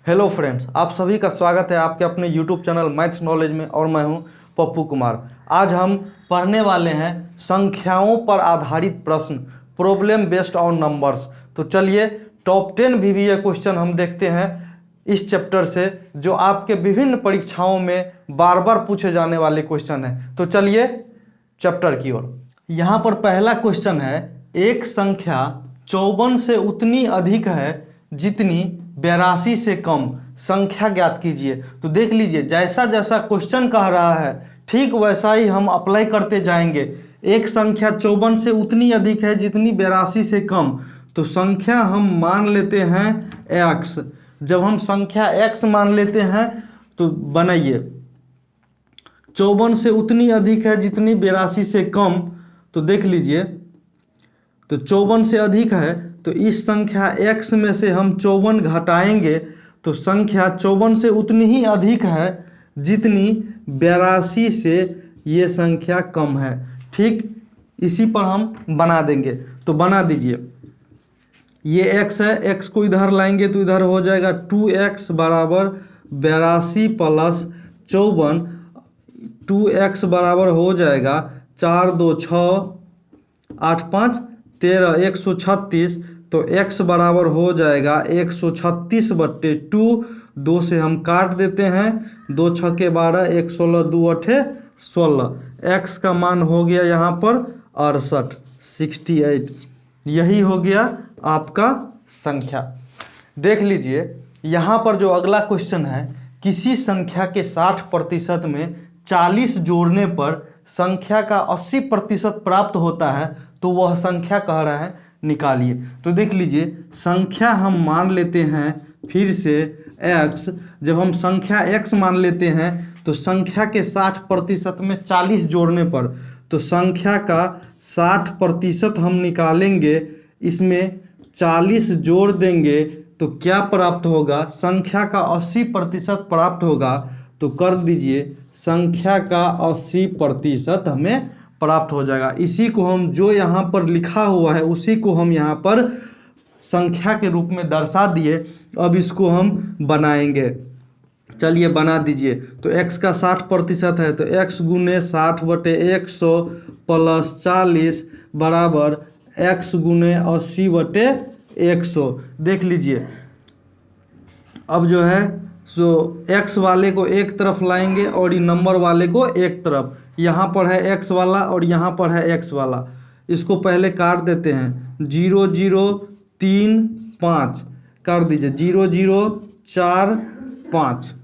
Hello friends, आप सभी का स्वागत है आपके अपने यूट्यूब चैनल मैथ्स नॉलेज में। और मैं हूं पप्पू कुमार। आज हम पढ़ने वाले हैं संख्याओं पर आधारित प्रश्न, प्रॉब्लम बेस्ड ऑन नंबर्स। तो चलिए टॉप 10 VBA क्वेश्चन हम देखते हैं इस चैप्टर से, जो आपके विभिन्न परीक्षाओं में बार बार पूछे जाने वाले क्वेश्चन हैं। तो चलिए चैप्टर की ओर। यहाँ पर पहला क्वेश्चन है, एक संख्या 54 से उतनी अधिक है जितनी 82 से कम, संख्या ज्ञात कीजिए। तो देख लीजिए, जैसा जैसा क्वेश्चन कह रहा है ठीक वैसा ही हम अप्लाई करते जाएंगे। एक संख्या 54 से उतनी अधिक है जितनी 82 से कम, तो संख्या हम मान लेते हैं x। जब हम संख्या x मान लेते हैं तो बनाइए 54 से उतनी अधिक है जितनी 82 से कम। तो देख लीजिए, तो 54 से अधिक है तो इस संख्या x में से हम 54 घटाएंगे तो संख्या 54 से उतनी ही अधिक है जितनी 82 से ये संख्या कम है। ठीक, इसी पर हम बना देंगे। तो बना दीजिए, ये x है, x को इधर लाएंगे तो इधर हो जाएगा 2x बराबर 82 प्लस 54। 2x बराबर हो जाएगा 4 2 6 8 5 13 136। तो x बराबर हो जाएगा 136/2। 2 से हम काट देते हैं, 2 6 12 1 16 2 8 16। x का मान हो गया यहाँ पर 68। यही हो गया आपका संख्या। देख लीजिए यहाँ पर जो अगला क्वेश्चन है, किसी संख्या के 60% में 40 जोड़ने पर संख्या का 80% प्राप्त होता है, तो वह संख्या कह रहा है निकालिए। तो देख लीजिए, संख्या हम मान लेते हैं फिर से x। जब हम संख्या x मान लेते हैं तो संख्या के 60% में 40 जोड़ने पर, तो संख्या का 60% हम निकालेंगे, इसमें 40 जोड़ देंगे तो क्या प्राप्त होगा, संख्या का 80% प्राप्त होगा। तो कर दीजिए, संख्या का 80% हमें प्राप्त हो जाएगा। इसी को हम, जो यहाँ पर लिखा हुआ है उसी को हम यहाँ पर संख्या के रूप में दर्शा दिए। अब इसको हम बनाएंगे। चलिए बना दीजिए। तो x का 60% है तो x गुने 60/100 प्लस 40 बराबर x गुने 80/100। देख लीजिए, अब जो है सो x वाले को एक तरफ लाएंगे और ये नंबर वाले को एक तरफ। यहाँ पर है x वाला और यहाँ पर है x वाला। इसको पहले काट देते हैं, 0 0 3 5 काट दीजिए, 0 0 4 5।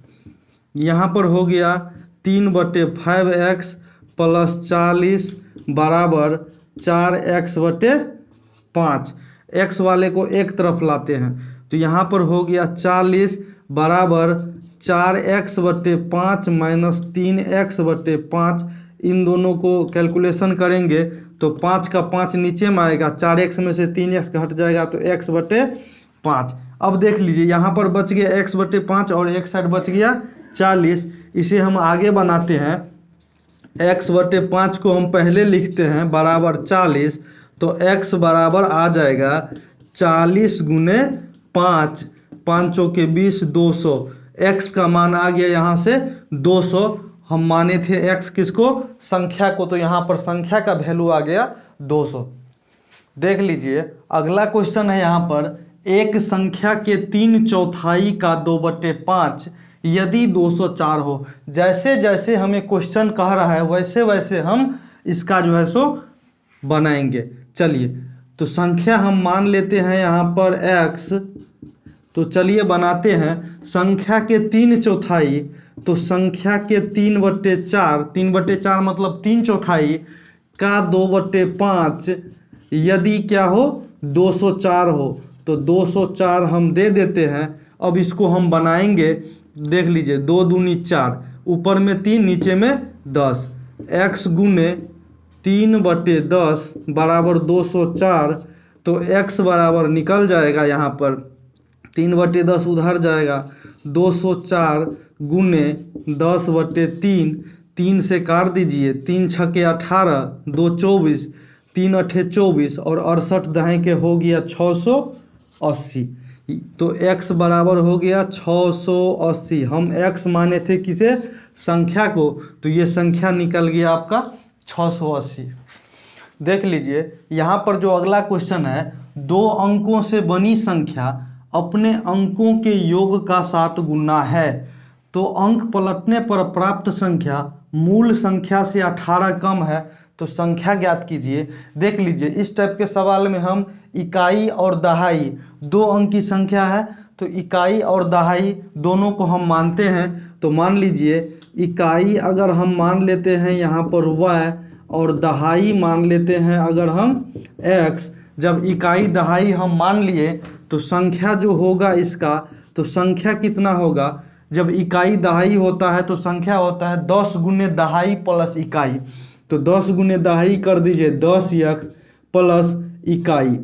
यहाँ पर हो गया 3/5x प्लस 40 बराबर 4x/5। x वाले को एक तरफ लाते हैं तो यहाँ पर हो गया 40 बराबर 4x/5 माइनस 3x/5। इन दोनों को कैलकुलेशन करेंगे तो 5 का 5 नीचे में आएगा, 4x में से 3x घट जाएगा तो x/5। अब देख लीजिए, यहाँ पर बच गया x/5 और एक साइड बच गया 40। इसे हम आगे बनाते हैं। x/5 को हम पहले लिखते हैं बराबर 40, तो x बराबर आ जाएगा 40 गुने 5, 5 के 20 200। x का मान आ गया यहाँ से 200। हम माने थे x किसको, संख्या को, तो यहाँ पर संख्या का वैल्यू आ गया 200। देख लीजिए अगला क्वेश्चन है यहाँ पर, एक संख्या के 3/4 का 2/5 यदि 204 हो। जैसे जैसे हमें क्वेश्चन कह रहा है वैसे वैसे हम इसका जो है सो बनाएंगे। चलिए, तो संख्या हम मान लेते हैं यहाँ पर x। तो चलिए बनाते हैं। संख्या के 3/4, तो संख्या के 3/4, 3/4 मतलब 3/4 का 2/5 यदि क्या हो, 204 हो, तो 204 हम दे देते हैं। अब इसको हम बनाएंगे। देख लीजिए, 2 दूनी 4, ऊपर में 3 नीचे में 10। x गुने 3/10 बराबर 204। तो x बराबर निकल जाएगा, यहाँ पर 3/10 उधर जाएगा, 204 गुने 10/3। 3 से काट दीजिए, 3 6 18, 2 24, 3 8 24 और 68 दाएँ के हो गया 680। तो x बराबर हो गया 680। हम x माने थे किसे, संख्या को, तो ये संख्या निकल गया आपका 680। देख लीजिए यहाँ पर जो अगला क्वेश्चन है, 2 अंकों से बनी संख्या अपने अंकों के योग का 7 गुना है, तो अंक पलटने पर प्राप्त संख्या मूल संख्या से 18 कम है, तो संख्या ज्ञात कीजिए। देख लीजिए इस टाइप के सवाल में हम इकाई और दहाई 2 अंक की संख्या है, तो इकाई और दहाई दोनों को हम मानते हैं। तो मान लीजिए इकाई अगर हम मान लेते हैं यहाँ पर y और दहाई मान लेते हैं अगर हम x। जब इकाई दहाई हम मान लिए तो संख्या जो होगा इसका, तो संख्या कितना होगा, जब इकाई दहाई होता है तो संख्या होता है 10 गुने दहाई प्लस इकाई। तो 10 गुने दहाई कर दीजिए 10x प्लस इकाई,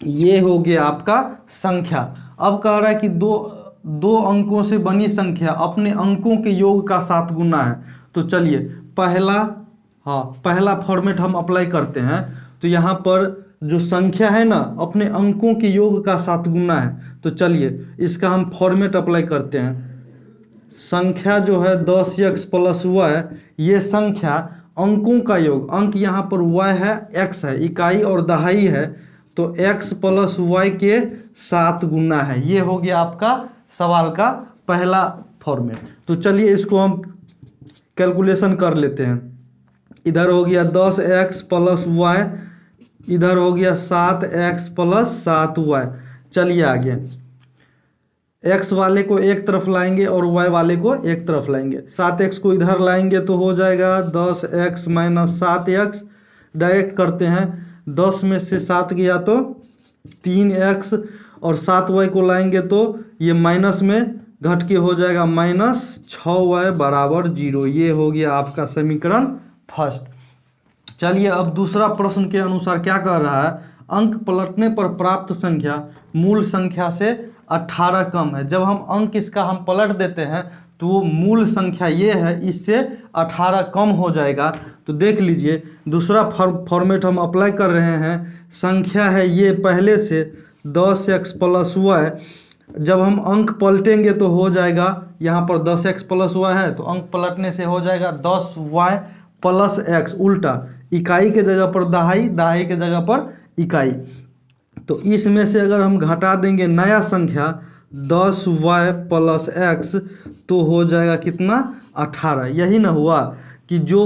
ये हो गया आपका संख्या। अब कह रहा है कि दो अंकों से बनी संख्या अपने अंकों के योग का 7 गुना है। तो चलिए पहला फॉर्मेट हम अप्लाई करते हैं। तो यहाँ पर जो संख्या है ना अपने अंकों के योग का 7 गुना है, तो चलिए इसका हम फॉर्मेट अप्लाई करते हैं। संख्या जो है 10x प्लस y, ये संख्या अंकों का योग, अंक यहाँ पर y है, x है, इकाई और दहाई है, तो x प्लस y के 7 गुना है। ये हो गया आपका सवाल का पहला फॉर्मेट। तो चलिए इसको हम कैलकुलेशन कर लेते हैं। इधर हो गया 10x प्लस y, इधर हो गया 7x प्लस 7y। चलिए आगे, x वाले को एक तरफ लाएंगे और y वाले को एक तरफ लाएंगे। 7x को इधर लाएंगे तो हो जाएगा 10x माइनस 7x। डायरेक्ट करते हैं, 10 में से 7 गया तो 3x, और 7y को लाएंगे तो ये माइनस में घट के हो जाएगा माइनस 6y बराबर 0। ये हो गया आपका समीकरण फर्स्ट। चलिए अब दूसरा प्रश्न के अनुसार क्या कह रहा है, अंक पलटने पर प्राप्त संख्या मूल संख्या से 18 कम है। जब हम अंक इसका हम पलट देते हैं तो वो मूल संख्या ये है, इससे 18 कम हो जाएगा। तो देख लीजिए दूसरा फॉर्मेट हम अप्लाई कर रहे हैं। संख्या है ये पहले से 10x प्लस y, जब हम अंक पलटेंगे तो हो जाएगा, यहाँ पर 10x प्लस y है तो अंक पलटने से हो जाएगा 10y प्लस x, उल्टा इकाई के जगह पर दहाई, दहाई के जगह पर इकाई। तो इसमें से अगर हम घटा देंगे नया संख्या 10y प्लस x, तो हो जाएगा कितना 18। यही ना हुआ कि जो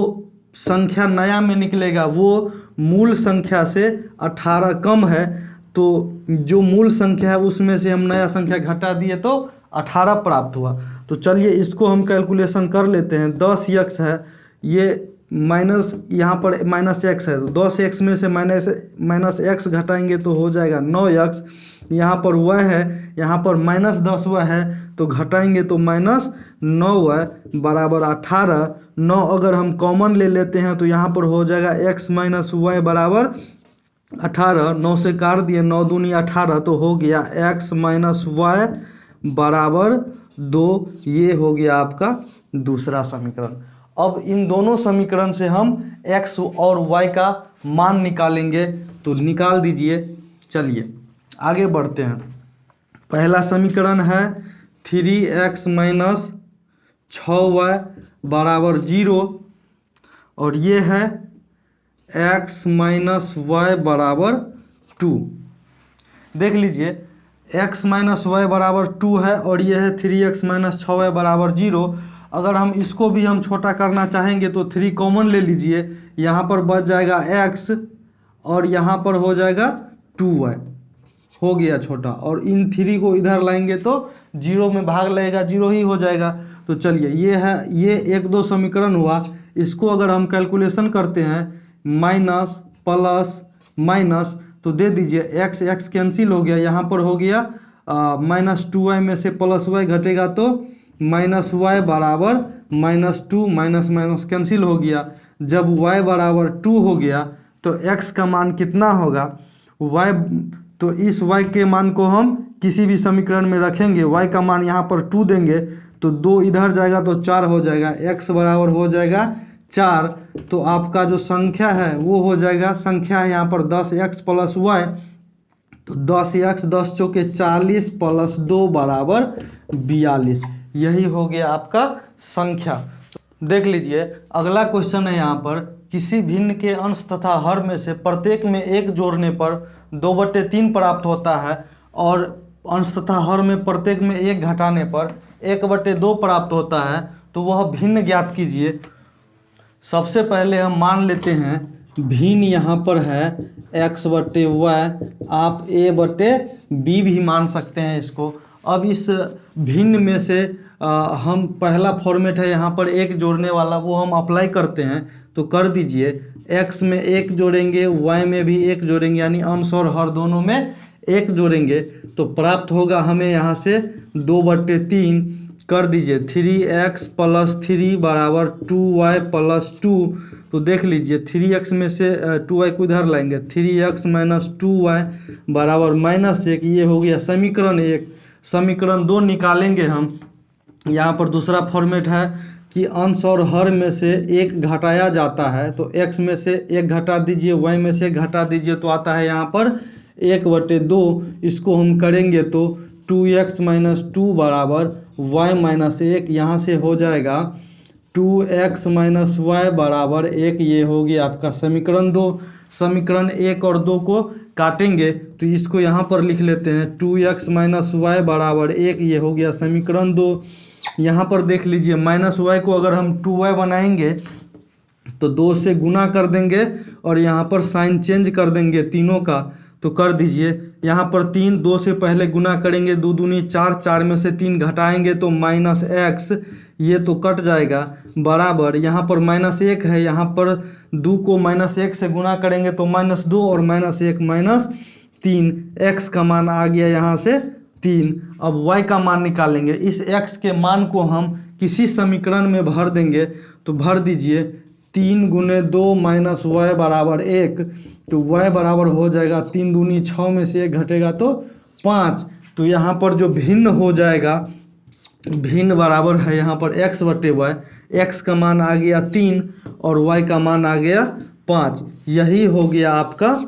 संख्या नया में निकलेगा वो मूल संख्या से 18 कम है, तो जो मूल संख्या है उसमें से हम नया संख्या घटा दिए तो 18 प्राप्त हुआ। तो चलिए इसको हम कैलकुलेशन कर लेते हैं। 10x है, ये माइनस यहाँ पर माइनस x है, तो 10x में से माइनस x घटाएंगे तो हो जाएगा 9x। यहाँ पर y है, यहाँ पर माइनस 10y है, तो घटाएंगे तो माइनस 9y बराबर 18। 9 अगर हम कॉमन ले लेते हैं तो यहाँ पर हो जाएगा x माइनस y बराबर 18। 9 से काट दिए, 9 दूनी 18, तो हो गया x माइनस y बराबर 2। ये हो गया आपका दूसरा समीकरण। अब इन दोनों समीकरण से हम x और y का मान निकालेंगे, तो निकाल दीजिए। चलिए आगे बढ़ते हैं। पहला समीकरण है 3x माइनस 6y बराबर 0, और ये है x माइनस y बराबर 2। देख लीजिए x माइनस y बराबर 2 है और ये है 3x माइनस 6y बराबर 0। अगर हम इसको भी हम छोटा करना चाहेंगे तो 3 कॉमन ले लीजिए, यहाँ पर बच जाएगा x और यहाँ पर हो जाएगा 2y, हो गया छोटा। और इन 3 को इधर लाएंगे तो 0 में भाग लगेगा, 0 ही हो जाएगा। तो चलिए ये है, ये 1-2 समीकरण हुआ। इसको अगर हम कैलकुलेशन करते हैं, माइनस प्लस माइनस, तो दे दीजिए x कैंसिल हो गया, यहाँ पर हो गया माइनस 2y में से प्लस y घटेगा तो माइनस y बराबर माइनस 2, माइनस माइनस कैंसिल हो गया। जब y बराबर 2 हो गया तो x का मान कितना होगा, y, तो इस y के मान को हम किसी भी समीकरण में रखेंगे, y का मान यहाँ पर 2 देंगे तो 2 इधर जाएगा तो 4 हो जाएगा, x बराबर हो जाएगा 4। तो आपका जो संख्या है वो हो जाएगा, संख्या है यहाँ पर 10x प्लस y, तो 10x 10 चौके 40 प्लस 2 बराबर 42। यही हो गया आपका संख्या। तो देख लीजिए अगला क्वेश्चन है यहाँ पर, किसी भिन्न के अंश तथा हर में से प्रत्येक में एक जोड़ने पर 2/3 प्राप्त होता है और अंश तथा हर में प्रत्येक में एक घटाने पर 1/2 प्राप्त होता है, तो वह भिन्न ज्ञात कीजिए। सबसे पहले हम मान लेते हैं भिन्न यहाँ पर है x/y, आप a/b भी मान सकते हैं इसको। अब इस भिन्न में से हम पहला फॉर्मेट है यहाँ पर एक जोड़ने वाला, वो हम अप्लाई करते हैं। तो कर दीजिए, x में एक जोड़ेंगे, y में भी एक जोड़ेंगे, यानी अंश और हर दोनों में एक जोड़ेंगे, तो प्राप्त होगा हमें यहाँ से 2/3। कर दीजिए 3x + 3 बराबर 2y + 2। तो देख लीजिए 3x में से 2y को इधर लाएंगे, 3x - 2y बराबर -1। ये हो गया समीकरण 1। समीकरण 2 निकालेंगे हम। यहाँ पर दूसरा फॉर्मेट है कि अंश और हर में से एक घटाया जाता है, तो x में से एक घटा दीजिए, y में से घटा दीजिए, तो आता है यहाँ पर 1/2। इसको हम करेंगे तो 2x - 2 बराबर y - 1। यहाँ से हो जाएगा 2x - y बराबर 1। ये हो गया आपका समीकरण 2। समीकरण 1 और 2 को काटेंगे तो इसको यहाँ पर लिख लेते हैं 2x - y बराबर 1। ये हो गया समीकरण 2। यहाँ पर देख लीजिए -y को अगर हम 2y बनाएंगे तो 2 से गुना कर देंगे और यहाँ पर साइन चेंज कर देंगे तीनों का। तो कर दीजिए यहाँ पर 3, 2 से पहले गुना करेंगे, 2 दूनी 4, 4 में से 3 घटाएंगे तो -x, ये तो कट जाएगा, बराबर यहाँ पर -1 है, यहाँ पर 2 को -1 से गुना करेंगे तो -2 और -1 -3। x का मान आ गया यहाँ से 3। अब y का मान निकालेंगे। इस x के मान को हम किसी समीकरण में भर देंगे, तो भर दीजिए 3 × 2 - y बराबर 1। तो y बराबर हो जाएगा 3 दूनी 6 में से 1 घटेगा तो 5। तो यहाँ पर जो भिन्न हो जाएगा, भिन्न बराबर है यहाँ पर x/y। x का मान आ गया 3 और y का मान आ गया 5। यही हो गया आपका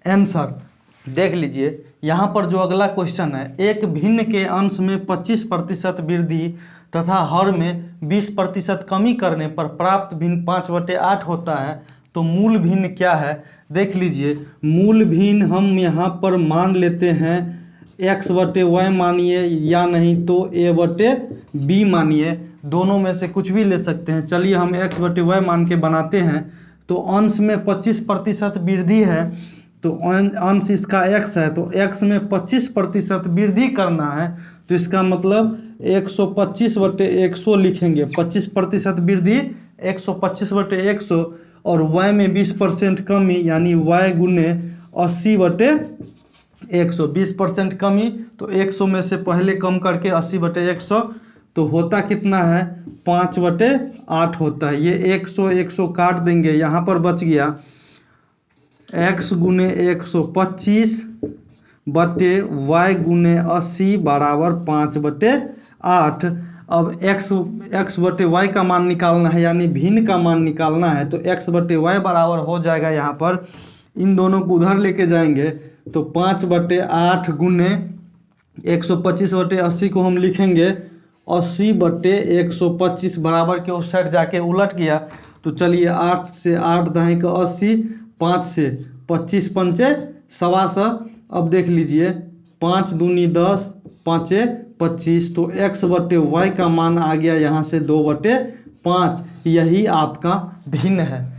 आंसर। देख लीजिए यहाँ पर जो अगला क्वेश्चन है, एक भिन्न के अंश में 25% वृद्धि तथा हर में 20% कमी करने पर प्राप्त भिन्न 5/8 होता है, तो मूल भिन्न क्या है? देख लीजिए मूल भिन्न हम यहाँ पर मान लेते हैं x/y मानिए या नहीं तो a/b मानिए, दोनों में से कुछ भी ले सकते हैं। चलिए हम x/y मान के बनाते हैं। तो अंश में 25% वृद्धि है, तो अंश इसका x है, तो x में 25% वृद्धि करना है, तो इसका मतलब 125/100 लिखेंगे। 25% वृद्धि 125/100 और y में 20% कमी, यानी y गुने 80/100। 20% कमी तो 100 में से पहले कम करके 80/100, तो होता कितना है? 5/8 होता है। ये 100 काट देंगे, यहाँ पर बच गया x गुने 125 बटे y गुने 80 बराबर 5/8। अब x/y का मान निकालना है, यानी भिन्न का मान निकालना है, तो x/y बराबर हो जाएगा, यहाँ पर इन दोनों को उधर लेके जाएंगे तो 5/8 गुने 125/80 को हम लिखेंगे 80/125 बराबर के उस साइड जाके उलट गया। तो चलिए 8 से 8 दाएँ का 80, 5 से 25 पंचे 125। अब देख लीजिए 5 दूनी 10, 5 25, तो x/y का मान आ गया यहाँ से 2/5। यही आपका भिन्न है।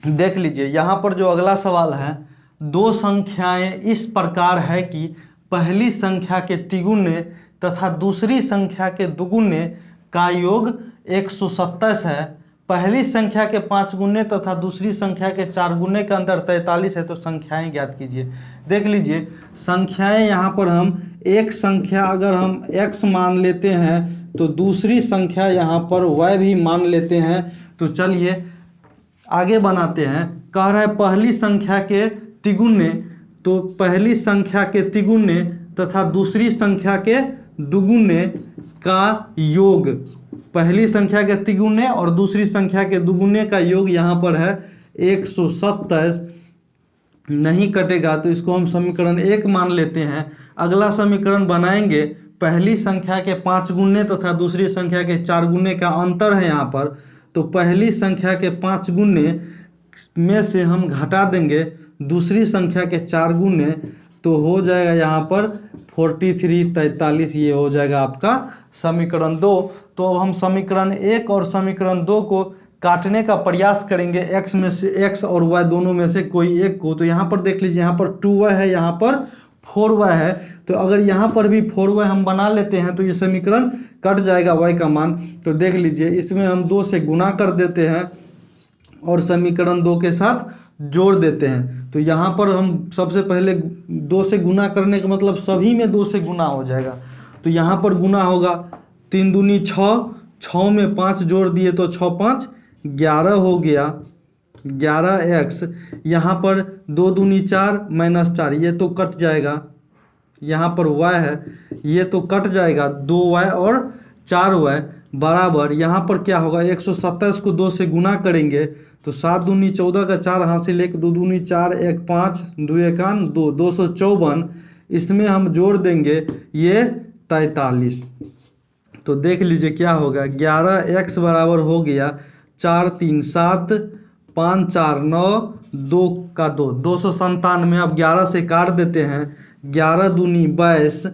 देख लीजिए यहाँ पर जो अगला सवाल है, दो संख्याएं इस प्रकार है कि पहली संख्या के तिगुने तथा दूसरी संख्या के दुगुने का योग 127 है। पहली संख्या के 5 गुने तथा दूसरी संख्या के 4 गुने का अंतर 43 है, तो संख्याएं ज्ञात कीजिए। देख लीजिए संख्याएं यहाँ पर हम एक संख्या अगर हम x मान लेते हैं तो दूसरी संख्या यहाँ पर y भी मान लेते हैं। तो चलिए आगे बनाते हैं। कह रहा है पहली संख्या के तिगुने, तो पहली संख्या के तिगुने तथा दूसरी संख्या के दुगुने का योग, पहली संख्या के तिगुने और दूसरी संख्या के दुगुने का योग यहाँ पर है 127। नहीं कटेगा तो इसको हम समीकरण 1 मान लेते हैं। अगला समीकरण बनाएंगे, पहली संख्या के 5 गुने तथा दूसरी संख्या के 4 गुने का अंतर है यहाँ पर। तो पहली संख्या के 5 गुने में से हम घटा देंगे दूसरी संख्या के 4 गुने, तो हो जाएगा यहाँ पर 43 43, ये हो जाएगा आपका समीकरण 2। तो अब हम समीकरण 1 और समीकरण 2 को काटने का प्रयास करेंगे, x में से x और y दोनों में से कोई एक को। तो यहाँ पर देख लीजिए, यहाँ पर 2y है, यहाँ पर 4y है। तो अगर यहाँ पर भी 4y हम बना लेते हैं तो ये समीकरण कट जाएगा y का मान। तो देख लीजिए, इसमें हम 2 से गुना कर देते हैं और समीकरण 2 के साथ जोड़ देते हैं। तो यहाँ पर हम सबसे पहले 2 से गुना करने का मतलब सभी में 2 से गुना हो जाएगा। तो यहाँ पर गुना होगा, 3 दूनी 6, 6 में 5 जोड़ दिए तो 6 5 11 हो गया, 11x। यहाँ पर 2 दूनी 4 माइनस 4, ये तो कट जाएगा। यहाँ पर y है, ये तो कट जाएगा, 2y और 4y बराबर यहाँ पर क्या होगा, 127 को 2 से गुना करेंगे तो 7 दूनी 14 का 4 हासिल, 1 2 दूनी 4, 1 5, 2 एकान 2, 254। इसमें हम जोड़ देंगे ये 43। तो देख लीजिए क्या होगा, 11x बराबर हो गया 4 3 7, 5 4 9, 2 का 2, 297। अब 11 से काट देते हैं, 11 दूनी 22,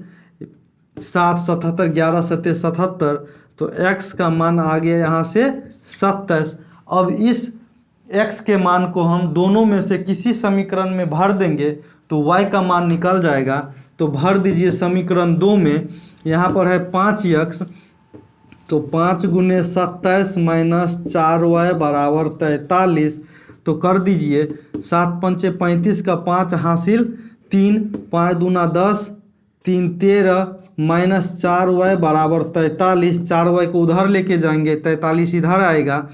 7 77, 11 सत्ते 77। तो x का मान आ गया यहाँ से 27। अब इस x के मान को हम दोनों में से किसी समीकरण में भर देंगे तो y का मान निकल जाएगा। तो भर दीजिए समीकरण 2 में। यहाँ पर है 5x, तो 5 गुने 27 माइनस 4y बराबर 43। तो कर दीजिए, 7 पंचे 35 का 5 हासिल, 3 5 दूना 10, 3 13 माइनस 4y बराबर 43। 4y को उधर लेके जाएंगे, 43 इधर आएगा।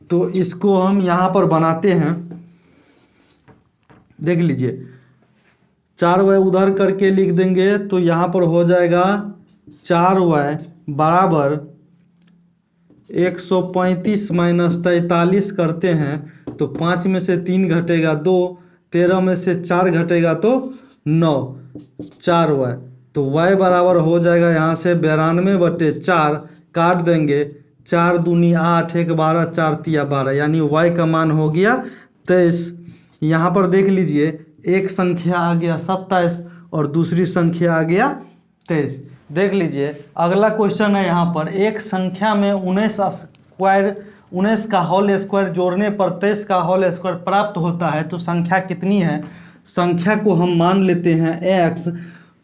तो इसको हम यहाँ पर बनाते हैं, देख लीजिए, 4y उधर करके लिख देंगे तो यहाँ पर हो जाएगा 4y बराबर 135 माइनस 43 करते हैं तो 5 में से 3 घटेगा 2, 13 में से 4 घटेगा तो 9, 4y। तो y बराबर हो जाएगा यहाँ से 92/4। काट देंगे, 4 दूनी 8, 1 12, 4 तिया 12, यानी y का मान हो गया 23। यहाँ पर देख लीजिए, एक संख्या आ गया 27 और दूसरी संख्या आ गया 23। देख लीजिए, अगला क्वेश्चन है यहाँ पर, एक संख्या में 19 का होल स्क्वायर जोड़ने पर 23 का होल स्क्वायर प्राप्त होता है, तो संख्या कितनी है। संख्या को हम मान लेते हैं x।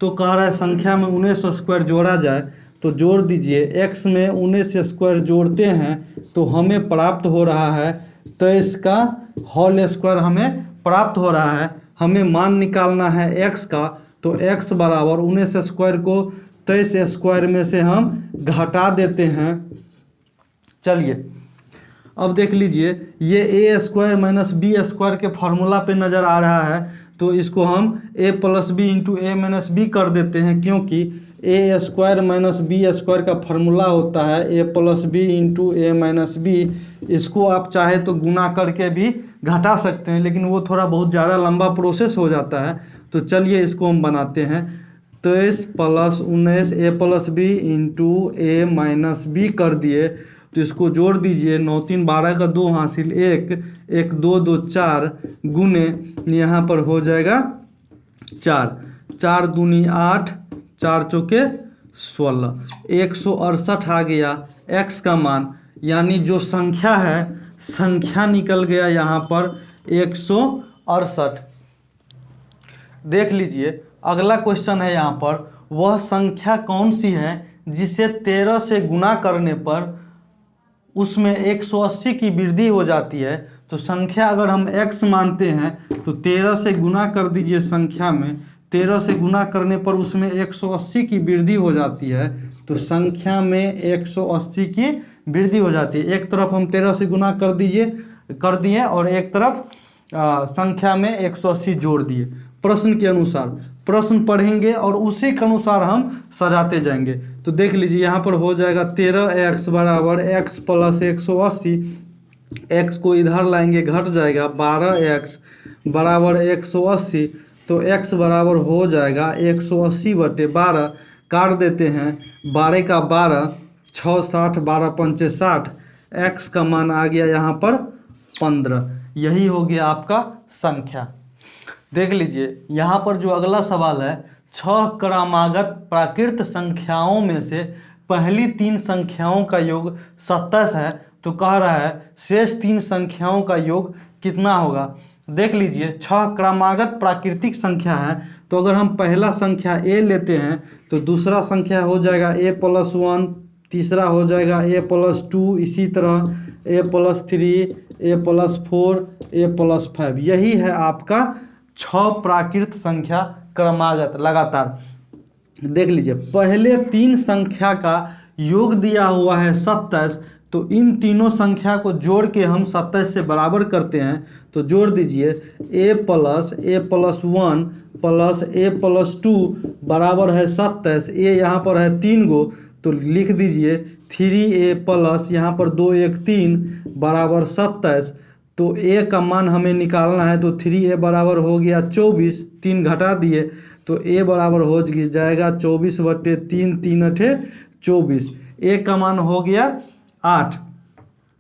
तो कह रहा है संख्या में 19 स्क्वायर जोड़ा जाए, तो जोड़ दीजिए। x में 19 स्क्वायर जोड़ते हैं तो हमें प्राप्त हो रहा है 23 का होल स्क्वायर हमें प्राप्त हो रहा है। हमें मान निकालना है x का, तो x बराबर 19 स्क्वायर को 23 स्क्वायर में से हम घटा देते हैं। चलिए अब देख लीजिए, ये a square minus b square के फार्मूला पे नज़र आ रहा है, तो इसको हम a plus b into a minus b कर देते हैं, क्योंकि a square minus b square का फार्मूला होता है a plus b into a minus b. इसको आप चाहे तो गुना करके भी घटा सकते हैं, लेकिन वो थोड़ा बहुत ज़्यादा लंबा प्रोसेस हो जाता है। तो चलिए इसको हम बनाते हैं, 23 plus 19 a plus b into a minus b कर दिए। तो इसको जोड़ दीजिए, 9 3 12 का 2 हासिल, 1 1 2 2 4 गुने यहाँ पर हो जाएगा 4, 4 दूनी 8, 4 चौके 16, 168 आ गया x का मान। यानी जो संख्या है, संख्या निकल गया यहाँ पर 168। देख लीजिए, अगला क्वेश्चन है यहाँ पर, वह संख्या कौन सी है जिसे 13 से गुना करने पर उसमें 180 की वृद्धि हो जाती है। तो संख्या अगर हम x मानते हैं तो 13 से गुना कर दीजिए संख्या में, 13 से गुना करने पर उसमें 180 की वृद्धि हो जाती है। तो संख्या में 180 की वृद्धि हो जाती है। एक तरफ हम 13 से गुना कर दिए और एक तरफ संख्या में 180 जोड़ दिए। प्रश्न के अनुसार प्रश्न पढ़ेंगे और उसी के अनुसार हम सजाते जाएंगे। तो देख लीजिए, यहाँ पर हो जाएगा 13x बराबर x प्लस 180। x को इधर लाएंगे घट जाएगा 12x बराबर 180। तो x बराबर हो जाएगा 180/12, काट देते हैं 12 का 12, 6 60, 12 पंचे 60, x का मान आ गया यहाँ पर 15। यही हो गया आपका संख्या। देख लीजिए यहाँ पर जो अगला सवाल है, 6 क्रमागत प्राकृत संख्याओं में से पहली 3 संख्याओं का योग 27 है, तो कह रहा है शेष 3 संख्याओं का योग कितना होगा। देख लीजिए 6 क्रमागत प्राकृतिक संख्या है, तो अगर हम पहला संख्या a लेते हैं तो दूसरा संख्या हो जाएगा a+1, तीसरा हो जाएगा a+2, इसी तरह a+3, a+4, a+5। यही है आपका 6 प्राकृत संख्या क्रमागत लगातार। देख लीजिए पहले 3 संख्या का योग दिया हुआ है 27, तो इन तीनों संख्या को जोड़ के हम 27 से बराबर करते हैं। तो जोड़ दीजिए a+1 प्लस a+2 बराबर है 27। a यहाँ पर है 3 गो, तो लिख दीजिए 3a प्लस यहाँ पर 2 1 3 बराबर 27। तो a का मान हमें निकालना है, तो 3a बराबर हो गया 24, 3 घटा दिए तो a बराबर हो जाएगा 24/3, 3 अठे 24। a का मान हो गया 8,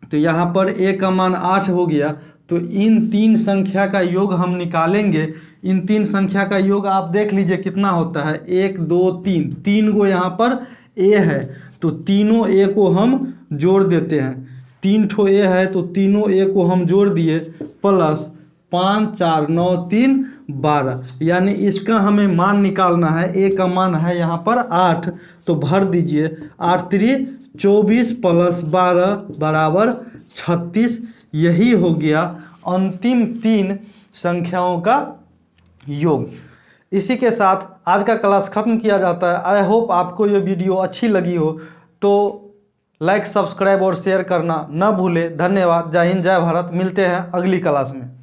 तो यहाँ पर a का मान 8 हो गया। तो इन 3 संख्या का योग हम निकालेंगे। इन 3 संख्या का योग आप देख लीजिए कितना होता है, 1 2 3, 3 गो यहाँ पर a है, तो तीनों a को हम जोड़ देते हैं। 3 ठो a है तो तीनों a को हम जोड़ दिए, प्लस 5 4 9 3 12, यानी इसका हमें मान निकालना है। a का मान है यहाँ पर 8, तो भर दीजिए 8 3 24 प्लस 12 बराबर 36। यही हो गया अंतिम 3 संख्याओं का योग। इसी के साथ आज का क्लास खत्म किया जाता है। आई होप आपको ये वीडियो अच्छी लगी हो, तो लाइक सब्सक्राइब और शेयर करना न भूलें। धन्यवाद। जय हिंद, जय भारत। मिलते हैं अगली क्लास में।